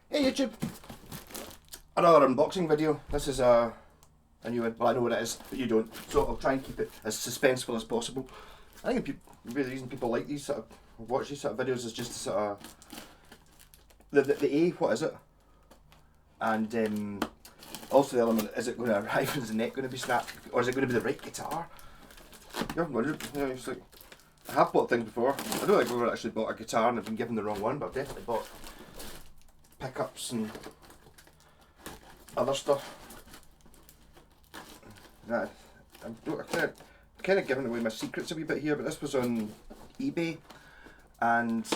Hey YouTube, another unboxing video. This is a new one. Well, I know what it is, but you don't. So I'll try and keep it as suspenseful as possible. I think the reason people like these sort of watch these sort of videos is just to sort of the A. What is it? And also the element: is it going to arrive? Is the neck going to be snapped, or is it going to be the right guitar? You haven't wondered? It's like I have bought things before. I don't think I've ever actually bought a guitar and I've been given the wrong one, but I've definitely bought pickups and other stuff. Nah, I'm kind of giving away my secrets a wee bit here, but this was on eBay, and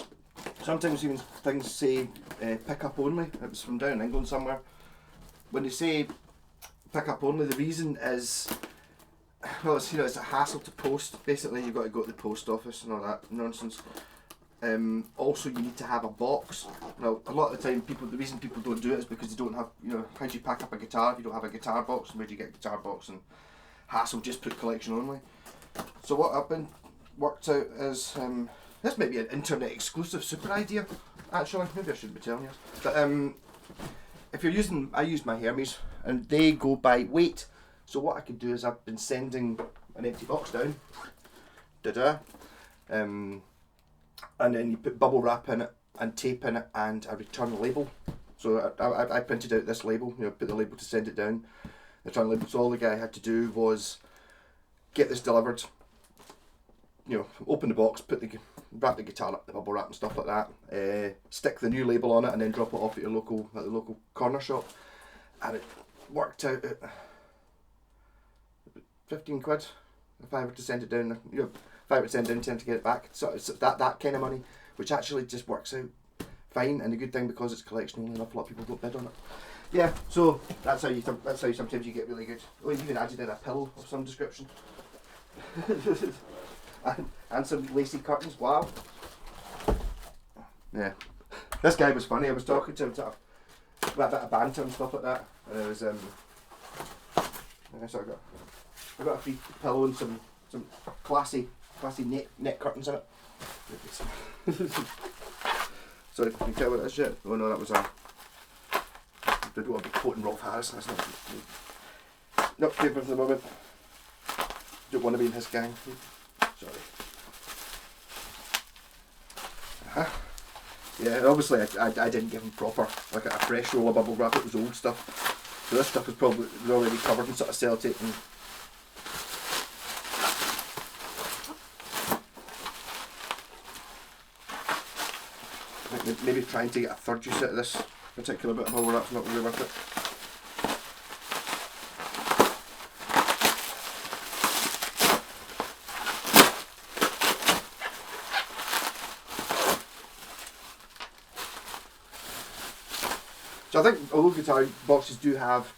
sometimes even things say pick up only. It was from down in England somewhere. When they say pick up only, the reason is, well, it's, it's a hassle to post. Basically, you've got to go to the post office and all that nonsense. Also, you need to have a box. Now, a lot of the time, the reason people don't do it is because they don't have, how do you pack up a guitar if you don't have a guitar box? And where do you get a guitar box? And hassle, just put collection only. So what I've been worked out is, this might be an internet exclusive super idea, actually. Maybe I shouldn't be telling you. But if you're using, I use my Hermes, and they go by weight. So what I could do is I've been sending an empty box down. And then you put bubble wrap in it and tape in it and a return label. So I printed out this label, put the label to send it down, the return label. So all the guy had to do was get this delivered, open the box, wrap the guitar up, the bubble wrap and stuff like that, stick the new label on it and then drop it off at the local corner shop. And it worked out at 15 quid if I were to send it down, if I were to send it down, tend to get it back. So it's that kind of money, which actually just works out fine. And the good thing, because it's collection only, an awful lot of people don't bid on it. Yeah, so that's how sometimes you get really good. Oh, even added in a pillow of some description. and some lacy curtains. Wow. Yeah, this guy was funny. I was talking to him, sort of a bit of banter and stuff like that, and I was so I got a free pillow and some classy neck curtains in it. Sorry, can you tell what that is yet? Oh no, that was I don't want to be quoting Rolf Harris. That's not paper for the moment. Don't want to be in his gang. Sorry. Yeah, obviously I didn't give him proper, like a fresh roll of bubble wrap. It was old stuff. So this stuff was probably already covered in sort of sellotape and maybe trying to get a third use out of this particular bit of bubble wrap's not really worth it. So I think although guitar boxes do have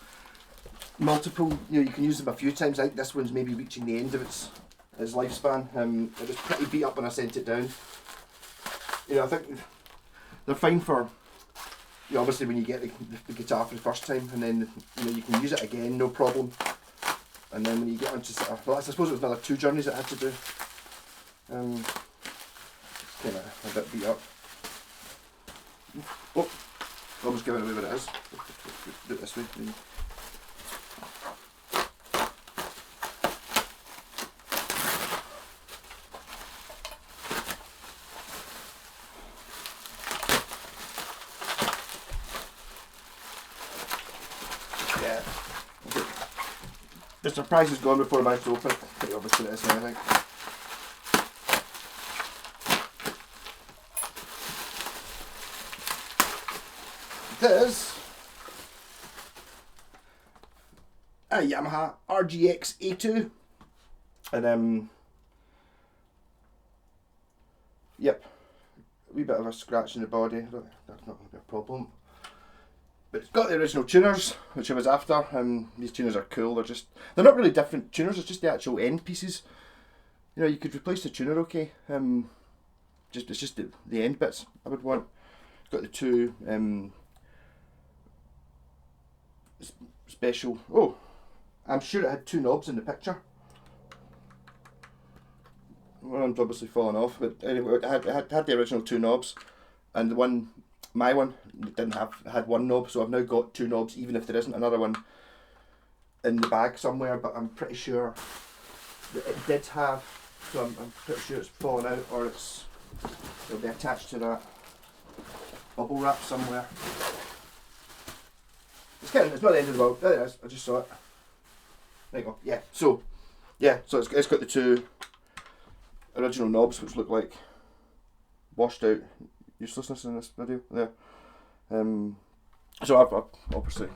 multiple, you can use them a few times. I think this one's maybe reaching the end of its lifespan. It was pretty beat up when I sent it down. I think they're fine for, obviously when you get the guitar for the first time, and then you can use it again, no problem. And then when you get onto well, I suppose it was another 2 journeys that I had to do. Kind of a bit beat up. Oh, almost giving away what it is. Do it this way. Yeah. The surprise is gone before I managed to open it. Pretty obvious what it is now, I think. This a Yamaha RGX A2, and yep, a wee bit of a scratch in the body. That's not going to be a problem. But it's got the original tuners, which I was after. These tuners are cool. They're not really different tuners. It's just the actual end pieces. You could replace the tuner, okay. It's just the end bits I would want. It's got the 2 special. Oh, I'm sure it had 2 knobs in the picture. One of them's obviously fallen off, but anyway, it had the original 2 knobs, and the one my one didn't had one knob, so I've now got two knobs, even if there isn't another one in the bag somewhere. But I'm pretty sure that it did have, so I'm pretty sure it's fallen out, or it'll be attached to that bubble wrap somewhere. It's not the end of the world. There it is. I just saw it. There you go. Yeah. So it's got the two original knobs, which look like washed out uselessness in this video there. So I've obviously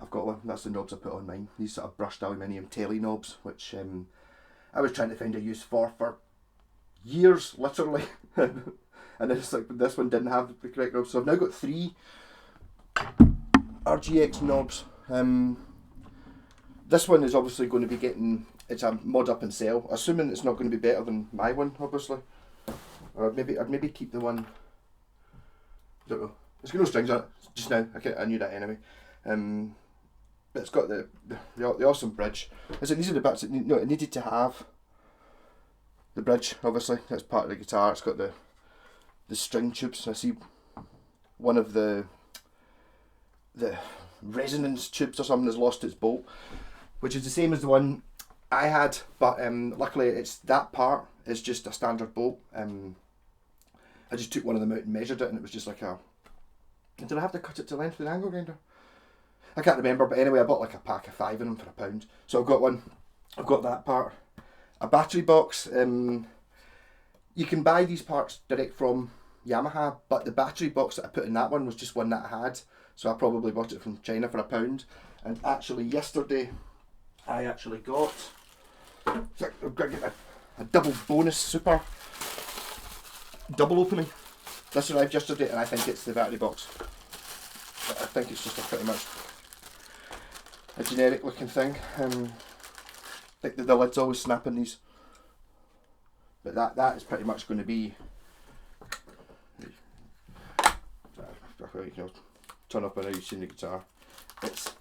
I've got one. That's the knobs I put on mine. These sort of brushed aluminium telly knobs, which I was trying to find a use for years, literally. And it's like this one didn't have the correct knobs, so I've now got 3 RGX knobs. This one is obviously going to be getting, it's a mod up and sell, assuming it's not going to be better than my one, obviously. Or I'd maybe keep the one, I don't know, it's got no strings on it just now. I knew that anyway. But it's got the awesome bridge. These are the bits that it needed to have. The bridge, obviously, that's part of the guitar. It's got the string tubes. I see one of the resonance tubes or something has lost its bolt, which is the same as the one I had, but luckily it's that part is just a standard bolt. I just took one of them out and measured it, and it was just like a. Did I have to cut it to length with an angle grinder? I can't remember, but anyway, I bought like a pack of 5 of them for £1. So I've got one. I've got that part. A battery box. You can buy these parts direct from Yamaha, but the battery box that I put in that one was just one that I had, so I probably bought it from China for £1. And actually yesterday I actually got a double bonus super double opening. This arrived yesterday, and I think it's the battery box. But I think it's just a pretty much a generic looking thing. I think the lid's always snapping these. But that is pretty much going to be. You can turn up and now you've seen the guitar. It's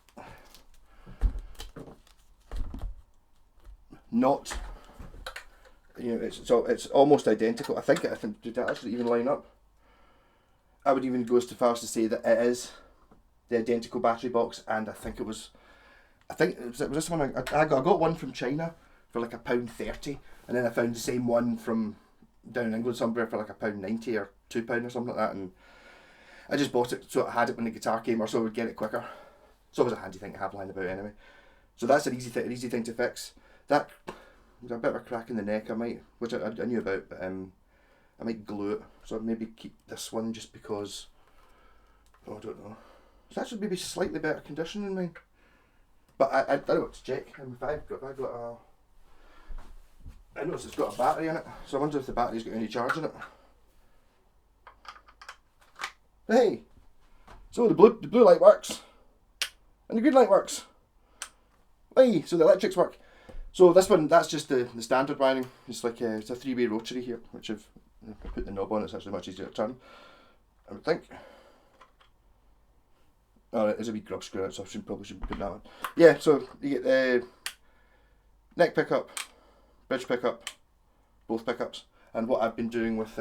not. It's almost identical. I think did it actually even line up? I would even go as far as to say that it is the identical battery box, and I think it was this one I got one from China for like £1.30, and then I found the same one from down in England somewhere for like £1.90 or £2 or something like that, and I just bought it so I had it when the guitar came, or so I would get it quicker. It's always a handy thing to have lying about anyway. So that's an easy thing to fix. That was a bit of a crack in the neck, which I knew about, but I might glue it. So I'd maybe keep this one just because. Oh, I don't know. It's actually maybe slightly better condition than mine. But I don't know what to check. If I've got I noticed it's got a battery in it, so I wonder if the battery's got any charge in it. Hey, so the blue light works, and the green light works. Hey, so the electrics work. So this one, that's just the standard wiring. It's like it's a 3-way rotary here, which if I put the knob on, it's actually much easier to turn, I would think. Oh, there's a wee grub screw in it, so I probably should put that on. Yeah, so you get the neck pickup, bridge pickup, both pickups, and what I've been doing with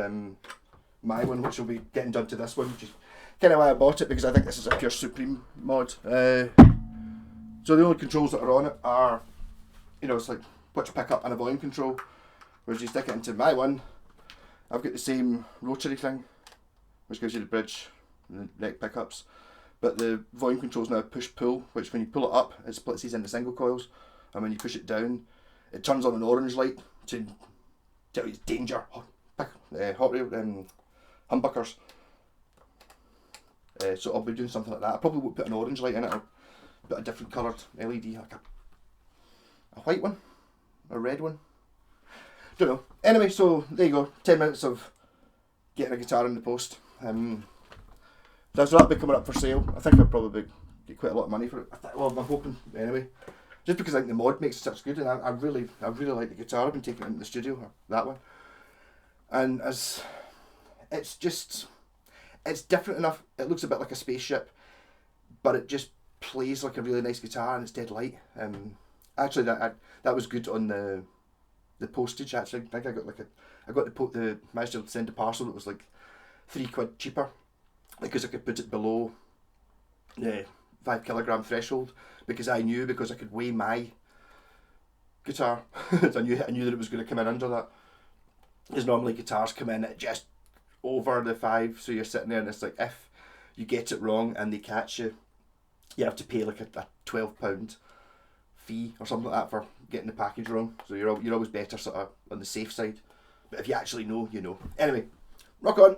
my one, which will be getting done to this one, which is kind of why I bought it, because I think this is a pure Supreme mod. So the only controls that are on it are, it's like which pickup and a volume control. Whereas you stick it into my one, I've got the same rotary thing, which gives you the bridge and the neck pickups. But the volume control is now push-pull, which when you pull it up, it splits these into single coils, and when you push it down, it turns on an orange light to tell you it's danger. Hot rail humbuckers. So I'll be doing something like that. I probably won't put an orange light in it, or put a different coloured LED, like a white one, a red one. Don't know. Anyway, so there you go. 10 minutes of getting a guitar in the post. So that'll be coming up for sale. I think I'll probably get quite a lot of money for it. Well, I'm hoping anyway. Just because I think the mod makes it such good, and I really like the guitar. I've been taking it into the studio, that one. And it's different enough. It looks a bit like a spaceship, but it just plays like a really nice guitar, and it's dead light. Actually, that was good on the postage. Actually, I think I got managed to send a parcel that was like £3 cheaper because I could put it below the 5 kilogram threshold, because I knew, because I could weigh my guitar. I knew that it was going to come in under that. Because normally guitars come in at just over the 5, so you're sitting there and it's like, if you get it wrong and they catch you, you have to pay like a £12 fee or something like that for getting the package wrong. So you're always better sort of on the safe side. But if you actually know, you know. Anyway, rock on.